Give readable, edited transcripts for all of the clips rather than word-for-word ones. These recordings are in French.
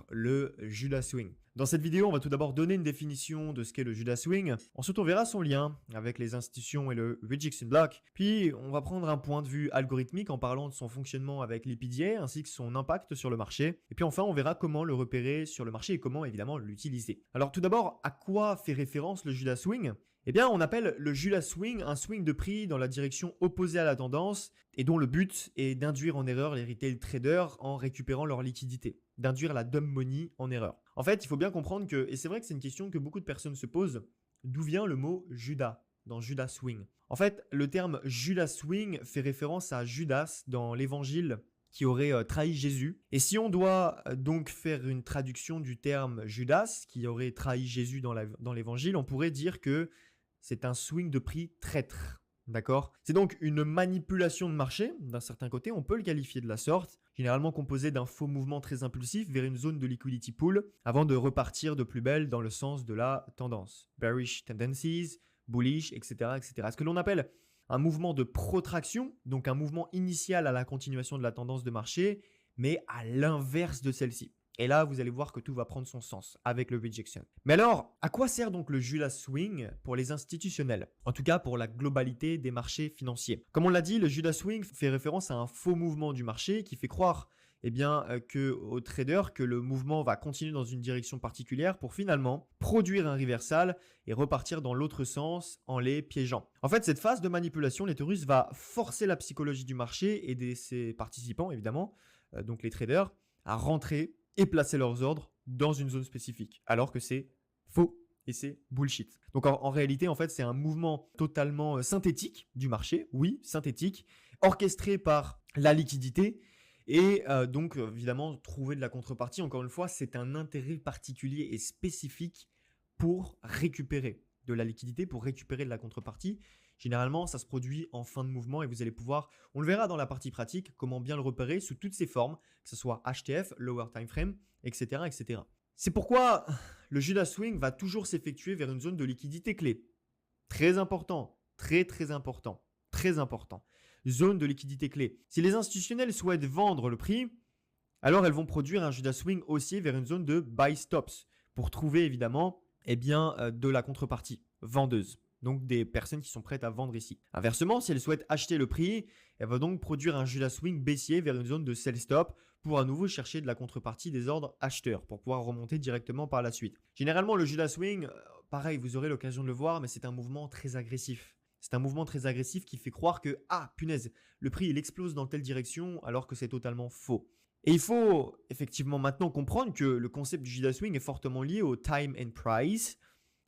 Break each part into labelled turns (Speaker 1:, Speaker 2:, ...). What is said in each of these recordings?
Speaker 1: le Judas Swing. Dans cette vidéo, on va tout d'abord donner une définition de ce qu'est le Judas Swing. Ensuite, on verra son lien avec les institutions et le rejection block. Puis, on va prendre un point de vue algorithmique en parlant de son fonctionnement avec l'EPDA ainsi que son impact sur le marché. Et puis enfin, on verra comment le repérer sur le marché et comment évidemment l'utiliser. Alors tout d'abord, à quoi fait référence le Judas Swing ? Eh bien, on appelle le Judas Swing un swing de prix dans la direction opposée à la tendance et dont le but est d'induire en erreur les retail traders en récupérant leur liquidité, d'induire la dumb money en erreur. En fait, il faut bien comprendre que, et c'est vrai que c'est une question que beaucoup de personnes se posent, d'où vient le mot Judas dans Judas Swing ? En fait, le terme Judas Swing fait référence à Judas dans l'évangile qui aurait trahi Jésus. Et si on doit donc faire une traduction du terme Judas, qui aurait trahi Jésus dans l'évangile, on pourrait dire que c'est un swing de prix traître. D'accord ? C'est donc une manipulation de marché, d'un certain côté, on peut le qualifier de la sorte, généralement composé d'un faux mouvement très impulsif vers une zone de liquidity pool, avant de repartir de plus belle dans le sens de la tendance. Bearish tendencies, bullish, etc. etc. Ce que l'on appelle un mouvement de protraction, donc un mouvement initial à la continuation de la tendance de marché, mais à l'inverse de celle-ci. Et là, vous allez voir que tout va prendre son sens avec le rejection. Mais alors, à quoi sert donc le Judas Swing pour les institutionnels ? En tout cas, pour la globalité des marchés financiers. Comme on l'a dit, le Judas Swing fait référence à un faux mouvement du marché qui fait croire aux traders que le mouvement va continuer dans une direction particulière pour finalement produire un reversal et repartir dans l'autre sens en les piégeant. En fait, cette phase de manipulation, les russes va forcer la psychologie du marché et de ses participants, évidemment, donc les traders, à rentrer et placer leurs ordres dans une zone spécifique, alors que c'est faux et c'est bullshit. Donc en réalité, en fait, c'est un mouvement totalement synthétique du marché, oui, synthétique, orchestré par la liquidité et donc évidemment trouver de la contrepartie. Encore une fois, c'est un intérêt particulier et spécifique pour récupérer de la liquidité, pour récupérer de la contrepartie. Généralement, ça se produit en fin de mouvement et vous allez pouvoir, on le verra dans la partie pratique, comment bien le repérer sous toutes ses formes, que ce soit HTF, Lower Time Frame, etc. etc. C'est pourquoi le Judas Swing va toujours s'effectuer vers une zone de liquidité clé. Très important, très important, très important. Zone de liquidité clé. Si les institutionnels souhaitent vendre le prix, alors elles vont produire un Judas Swing haussier vers une zone de buy stops pour trouver évidemment de la contrepartie vendeuse. Donc des personnes qui sont prêtes à vendre ici. Inversement, si elles souhaitent acheter le prix, elles vont donc produire un Judas Swing baissier vers une zone de sell stop pour à nouveau chercher de la contrepartie des ordres acheteurs pour pouvoir remonter directement par la suite. Généralement, le Judas Swing, pareil, vous aurez l'occasion de le voir, mais c'est un mouvement très agressif. C'est un mouvement très agressif qui fait croire que, ah punaise, le prix il explose dans telle direction alors que c'est totalement faux. Et il faut effectivement maintenant comprendre que le concept du Judas Swing est fortement lié au time and price,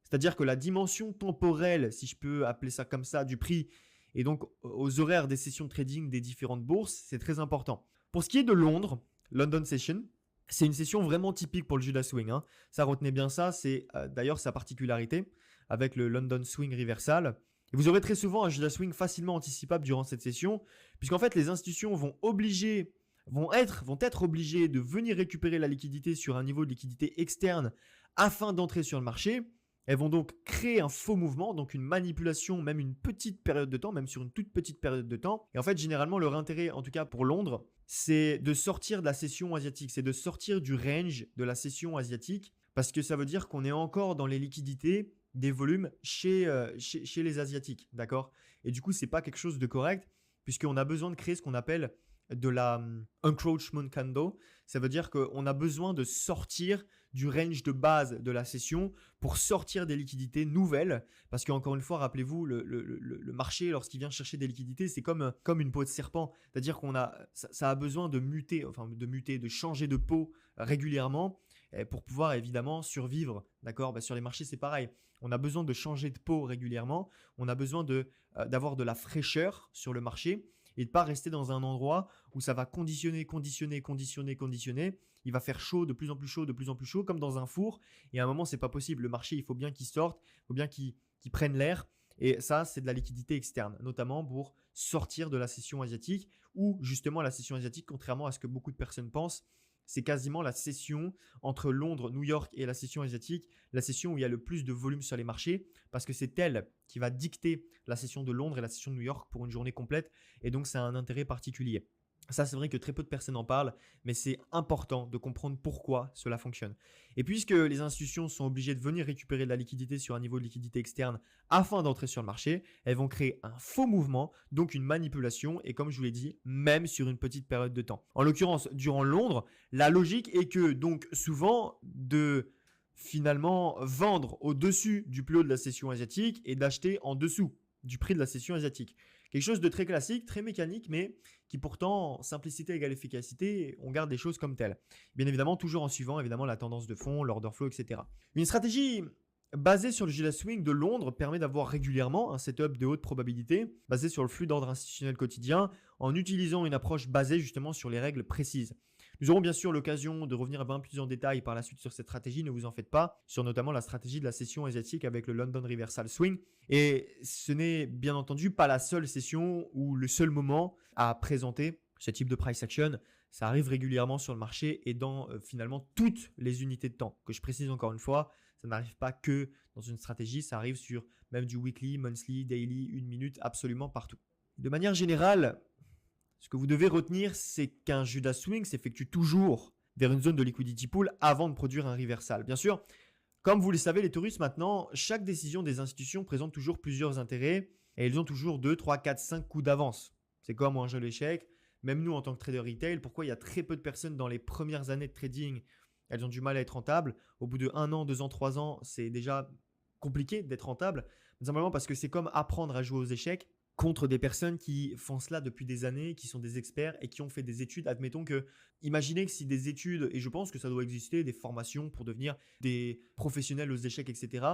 Speaker 1: c'est-à-dire que la dimension temporelle, si je peux appeler ça comme ça, du prix et donc aux horaires des sessions de trading des différentes bourses, c'est très important. Pour ce qui est de Londres, London Session, c'est une session vraiment typique pour le Judas Swing. Ça, retenez bien ça, c'est d'ailleurs sa particularité avec le London Swing Reversal. Et vous aurez très souvent un Judas Swing facilement anticipable durant cette session, puisqu'en fait les institutions vont être obligées de venir récupérer la liquidité sur un niveau de liquidité externe afin d'entrer sur le marché. Elles vont donc créer un faux mouvement, donc une manipulation, même une petite période de temps, même sur une toute petite période de temps. Et en fait, généralement, leur intérêt, en tout cas pour Londres, c'est de sortir de la session asiatique, c'est de sortir du range de la session asiatique, parce que ça veut dire qu'on est encore dans les liquidités des volumes chez les Asiatiques, d'accord ? Et du coup, c'est pas quelque chose de correct, puisqu'on a besoin de créer ce qu'on appelle de la encroachment candle. Ça veut dire qu'on a besoin de sortir du range de base de la session pour sortir des liquidités nouvelles. Parce qu'encore une fois, rappelez-vous, le marché, lorsqu'il vient chercher des liquidités, c'est comme une peau de serpent. C'est-à-dire ça a besoin de muter, de changer de peau régulièrement pour pouvoir évidemment survivre. D'accord ? Sur les marchés, c'est pareil. On a besoin de changer de peau régulièrement. On a besoin d'avoir de la fraîcheur sur le marché et de ne pas rester dans un endroit où ça va conditionner. Il va faire chaud, de plus en plus chaud, comme dans un four. Et à un moment, c'est pas possible. Le marché, il faut bien qu'il sorte, il faut bien qu'il prenne l'air. Et ça, c'est de la liquidité externe, notamment pour sortir de la session asiatique, où justement la session asiatique, contrairement à ce que beaucoup de personnes pensent, c'est quasiment la session entre Londres, New York et la session asiatique, la session où il y a le plus de volume sur les marchés, parce que c'est elle qui va dicter la session de Londres et la session de New York pour une journée complète, et donc ça a un intérêt particulier. Ça, c'est vrai que très peu de personnes en parlent, mais c'est important de comprendre pourquoi cela fonctionne. Et puisque les institutions sont obligées de venir récupérer de la liquidité sur un niveau de liquidité externe afin d'entrer sur le marché, elles vont créer un faux mouvement, donc une manipulation, et comme je vous l'ai dit, même sur une petite période de temps. En l'occurrence, durant Londres, la logique est que donc souvent de finalement vendre au-dessus du plus haut de la session asiatique et d'acheter en dessous du prix de la session asiatique. Quelque chose de très classique, très mécanique, mais qui pourtant, simplicité égale efficacité, on garde les choses comme telles. Bien évidemment, toujours en suivant évidemment la tendance de fond, l'order flow, etc. Une stratégie basée sur le Judas Swing de Londres permet d'avoir régulièrement un setup de haute probabilité basé sur le flux d'ordre institutionnel quotidien en utilisant une approche basée justement sur les règles précises. Nous aurons bien sûr l'occasion de revenir un peu plus en détail par la suite sur cette stratégie, ne vous en faites pas, sur notamment la stratégie de la session asiatique avec le London Reversal Swing. Et ce n'est bien entendu pas la seule session ou le seul moment à présenter ce type de price action. Ça arrive régulièrement sur le marché et dans finalement toutes les unités de temps. Que je précise encore une fois, ça n'arrive pas que dans une stratégie, ça arrive sur même du weekly, monthly, daily, 1 minute, absolument partout. De manière générale, ce que vous devez retenir, c'est qu'un Judas Swing s'effectue toujours vers une zone de liquidity pool avant de produire un reversal. Bien sûr, comme vous le savez, les touristes maintenant, chaque décision des institutions présente toujours plusieurs intérêts et ils ont toujours 2, 3, 4, 5 coups d'avance. C'est comme un jeu d'échecs. Même nous, en tant que trader retail, pourquoi il y a très peu de personnes dans les premières années de trading, elles ont du mal à être rentables. Au bout de 1 an, 2 ans, 3 ans, c'est déjà compliqué d'être rentable. Simplement parce que c'est comme apprendre à jouer aux échecs contre des personnes qui font cela depuis des années, qui sont des experts et qui ont fait des études. Admettons que, imaginez que si des études, et je pense que ça doit exister, des formations pour devenir des professionnels aux échecs, etc.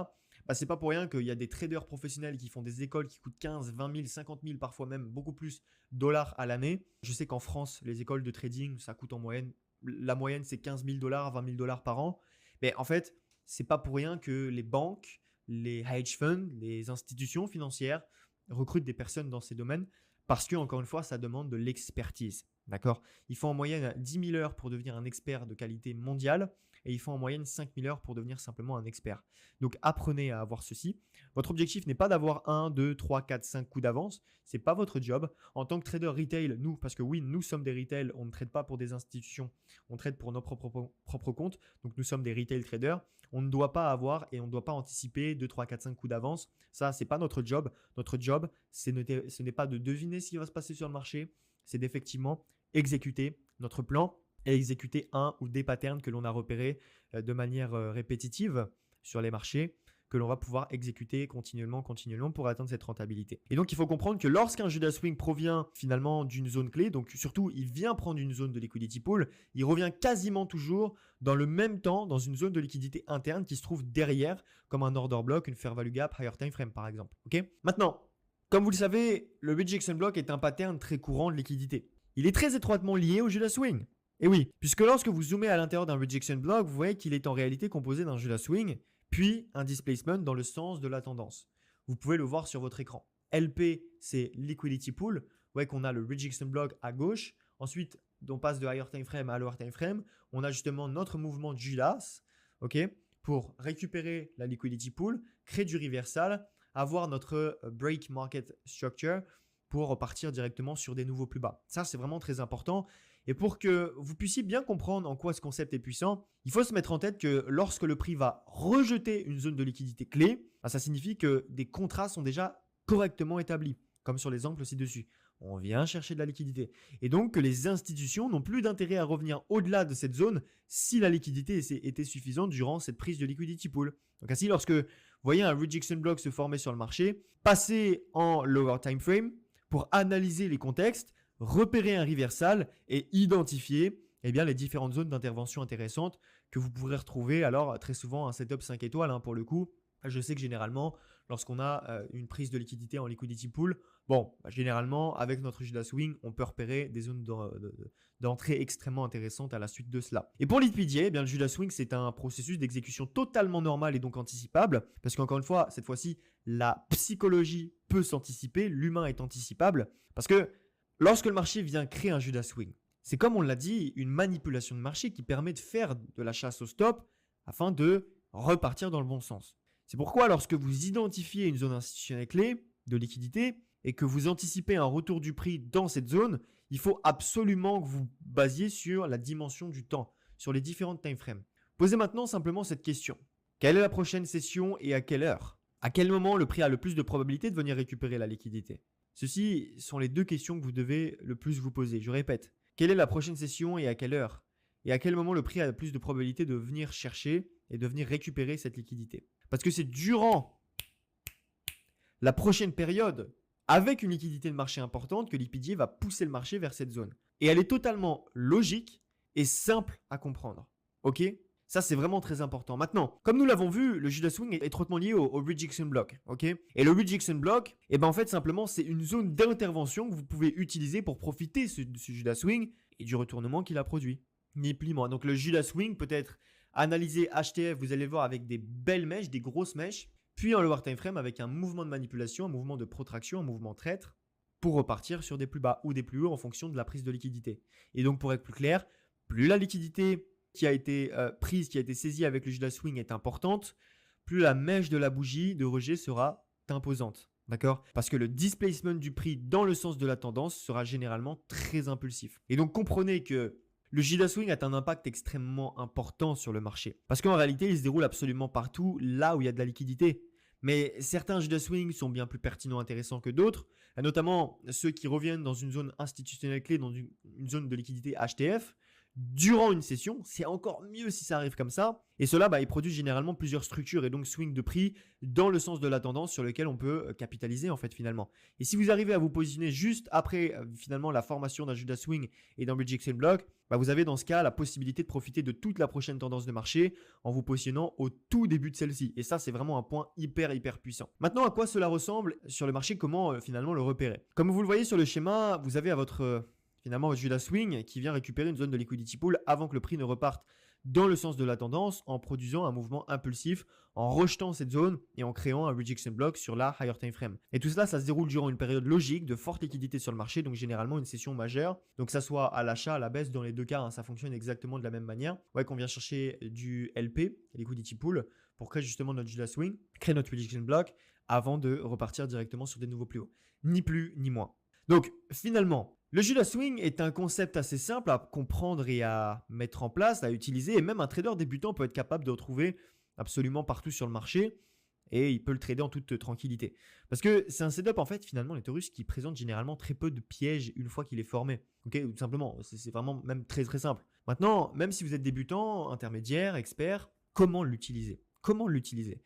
Speaker 1: C'est pas pour rien qu'il y a des traders professionnels qui font des écoles qui coûtent 15, 20 000, 50 000, parfois même beaucoup plus dollars à l'année. Je sais qu'en France, les écoles de trading, ça coûte en moyenne, la moyenne c'est 15 000 dollars, 20 000 dollars par an. Mais en fait, c'est pas pour rien que les banques, les hedge funds, les institutions financières recrutent des personnes dans ces domaines parce que, encore une fois, ça demande de l'expertise. D'accord ? Il faut en moyenne 10 000 heures pour devenir un expert de qualité mondiale et il faut en moyenne 5 000 heures pour devenir simplement un expert. Donc, apprenez à avoir ceci. Votre objectif n'est pas d'avoir 1, 2, 3, 4, 5 coups d'avance. Ce n'est pas votre job. En tant que trader retail, nous, parce que oui, nous sommes des retail, on ne trade pas pour des institutions, on trade pour nos propres comptes. Donc, nous sommes des retail traders. On ne doit pas avoir et on ne doit pas anticiper 2, 3, 4, 5 coups d'avance. Ça, ce n'est pas notre job. Notre job, ce n'est pas de deviner ce qui va se passer sur le marché, c'est d'effectivement exécuter notre plan et exécuter un ou des patterns que l'on a repérés de manière répétitive sur les marchés, que l'on va pouvoir exécuter continuellement pour atteindre cette rentabilité. Et donc, il faut comprendre que lorsqu'un Judas Swing provient finalement d'une zone clé, donc surtout, il vient prendre une zone de liquidity pool, il revient quasiment toujours dans le même temps dans une zone de liquidité interne qui se trouve derrière, comme un order block, une fair value gap, higher time frame par exemple. Okay ? Maintenant, comme vous le savez, le rejection block est un pattern très courant de liquidité. Il est très étroitement lié au Judas Swing. Et oui, puisque lorsque vous zoomez à l'intérieur d'un rejection block, vous voyez qu'il est en réalité composé d'un Judas Swing, puis un displacement dans le sens de la tendance. Vous pouvez le voir sur votre écran. LP, c'est liquidity pool. Vous voyez qu'on a le rejection block à gauche. Ensuite, on passe de higher time frame à lower time frame. On a justement notre mouvement de Judas, pour récupérer la liquidity pool, créer du reversal, avoir notre break market structure pour repartir directement sur des nouveaux plus bas. Ça, c'est vraiment très important. Et pour que vous puissiez bien comprendre en quoi ce concept est puissant, il faut se mettre en tête que lorsque le prix va rejeter une zone de liquidité clé, ça signifie que des contrats sont déjà correctement établis, comme sur l'exemple ci-dessus. On vient chercher de la liquidité. Et donc que les institutions n'ont plus d'intérêt à revenir au-delà de cette zone si la liquidité était suffisante durant cette prise de liquidity pool. Donc ainsi, lorsque vous voyez un rejection block se former sur le marché, passez en lower time frame pour analyser les contextes, repérer un reversal et identifier les différentes zones d'intervention intéressantes que vous pourrez retrouver. Alors très souvent un setup 5 étoiles pour le coup. Je sais que généralement lorsqu'on a une prise de liquidité en liquidity pool, généralement avec notre Judas Swing, on peut repérer des zones d'entrée extrêmement intéressantes à la suite de cela. Et pour l'IPDA, le Judas Swing, c'est un processus d'exécution totalement normal et donc anticipable parce qu'encore une fois, cette fois-ci, la psychologie peut s'anticiper, l'humain est anticipable parce que lorsque le marché vient créer un Judas Swing, c'est comme on l'a dit, une manipulation de marché qui permet de faire de la chasse au stop afin de repartir dans le bon sens. C'est pourquoi lorsque vous identifiez une zone institutionnelle clé de liquidité et que vous anticipez un retour du prix dans cette zone, il faut absolument que vous basiez sur la dimension du temps, sur les différentes time frames. Posez maintenant simplement cette question. Quelle est la prochaine session et à quelle heure? À quel moment le prix a le plus de probabilité de venir récupérer la liquidité? Ceci sont les deux questions que vous devez le plus vous poser. Je répète, quelle est la prochaine session et à quelle heure? Et à quel moment le prix a le plus de probabilité de venir chercher et de venir récupérer cette liquidité? Parce que c'est durant la prochaine période, avec une liquidité de marché importante, que l'IPDA va pousser le marché vers cette zone. Et elle est totalement logique et simple à comprendre. Ok? Ça, c'est vraiment très important. Maintenant, comme nous l'avons vu, le Judas Swing est étroitement lié au Rejection Block. Ok? Et le Rejection Block, en fait, simplement, c'est une zone d'intervention que vous pouvez utiliser pour profiter de ce Judas Swing et du retournement qu'il a produit. Ni plus ni moins. Donc, le Judas Swing peut être analysé HTF, vous allez voir, avec des belles mèches, des grosses mèches. Puis en lower time frame avec un mouvement de manipulation, un mouvement de protraction, un mouvement traître pour repartir sur des plus bas ou des plus hauts en fonction de la prise de liquidité. Et donc pour être plus clair, plus la liquidité qui a été prise, qui a été saisie avec le Judas Swing est importante, plus la mèche de la bougie de rejet sera imposante. D'accord? Parce que le displacement du prix dans le sens de la tendance sera généralement très impulsif. Et donc comprenez que le Judas Swing a un impact extrêmement important sur le marché. Parce qu'en réalité, il se déroule absolument partout là où il y a de la liquidité. Mais certains Judas Swing sont bien plus pertinents et intéressants que d'autres, notamment ceux qui reviennent dans une zone institutionnelle clé, dans une zone de liquidité HTF, durant une session. C'est encore mieux si ça arrive comme ça. Et cela, ils produisent généralement plusieurs structures et donc swing de prix dans le sens de la tendance sur lequel on peut capitaliser en fait finalement. Et si vous arrivez à vous positionner juste après finalement la formation d'un Judas Swing et d'un Rejection Block, vous avez dans ce cas la possibilité de profiter de toute la prochaine tendance de marché en vous positionnant au tout début de celle-ci. Et ça, c'est vraiment un point hyper puissant. Maintenant, à quoi cela ressemble sur le marché? Comment finalement le repérer? Comme vous le voyez sur le schéma, vous avez à votre finalement votre Judas Swing qui vient récupérer une zone de liquidity pool avant que le prix ne reparte dans le sens de la tendance en produisant un mouvement impulsif, en rejetant cette zone et en créant un rejection block sur la higher time frame. Et tout cela, ça se déroule durant une période logique de forte liquidité sur le marché, donc généralement une session majeure. Donc ça soit à l'achat, à la baisse, dans les deux cas, ça fonctionne exactement de la même manière. Qu'on vient chercher du LP, liquidity pool, pour créer justement notre Judas Swing, créer notre rejection block avant de repartir directement sur des nouveaux plus hauts. Ni plus ni moins. Donc finalement, le Judas Swing est un concept assez simple à comprendre et à mettre en place, à utiliser. Et même un trader débutant peut être capable de retrouver absolument partout sur le marché. Et il peut le trader en toute tranquillité. Parce que c'est un setup en fait finalement les Taurus qui présente généralement très peu de pièges une fois qu'il est formé. Ok, tout simplement, c'est vraiment même très simple. Maintenant, même si vous êtes débutant, intermédiaire, expert, comment l'utiliser? Comment l'utiliser?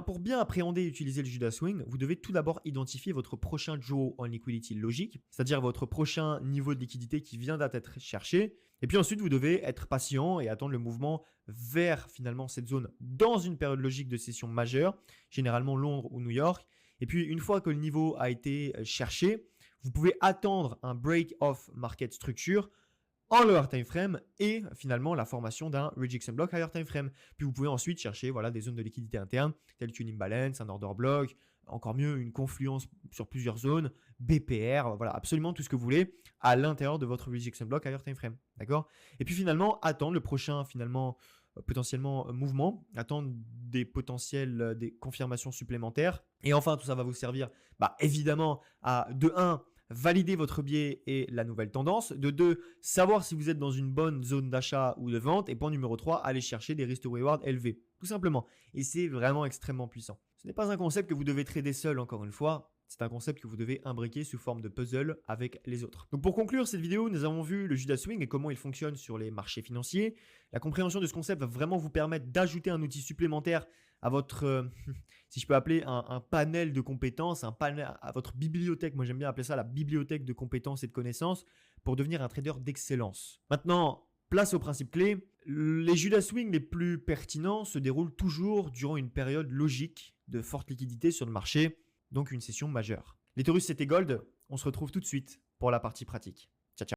Speaker 1: Pour bien appréhender et utiliser le Judas Swing, vous devez tout d'abord identifier votre prochain Joe on liquidity logique, c'est-à-dire votre prochain niveau de liquidité qui vient d'être cherché. Et puis ensuite, vous devez être patient et attendre le mouvement vers finalement cette zone dans une période logique de session majeure, généralement Londres ou New York. Et puis une fois que le niveau a été cherché, vous pouvez attendre un break-off market structure en lower time frame et finalement la formation d'un rejection block higher time frame. Puis vous pouvez ensuite chercher des zones de liquidité interne telles qu'une imbalance, un order block, encore mieux une confluence sur plusieurs zones, BPR, absolument tout ce que vous voulez à l'intérieur de votre rejection block higher time frame. D'accord? Et puis finalement attendre le prochain potentiellement mouvement, attendre des potentiels, des confirmations supplémentaires. Et enfin tout ça va vous servir évidemment à de 1 valider votre biais et la nouvelle tendance. De 2, savoir si vous êtes dans une bonne zone d'achat ou de vente. Et point numéro 3, aller chercher des risk to reward élevés. Tout simplement. Et c'est vraiment extrêmement puissant. Ce n'est pas un concept que vous devez trader seul, encore une fois. C'est un concept que vous devez imbriquer sous forme de puzzle avec les autres. Donc pour conclure cette vidéo, nous avons vu le Judas Swing et comment il fonctionne sur les marchés financiers. La compréhension de ce concept va vraiment vous permettre d'ajouter un outil supplémentaire à votre, si je peux appeler un panel de compétences, un panel à votre bibliothèque. Moi, j'aime bien appeler ça la bibliothèque de compétences et de connaissances pour devenir un trader d'excellence. Maintenant, place au principe clé. Les Judas Swing les plus pertinents se déroulent toujours durant une période logique de forte liquidité sur le marché, donc une session majeure. Les Taurus, c'était Gold. On se retrouve tout de suite pour la partie pratique.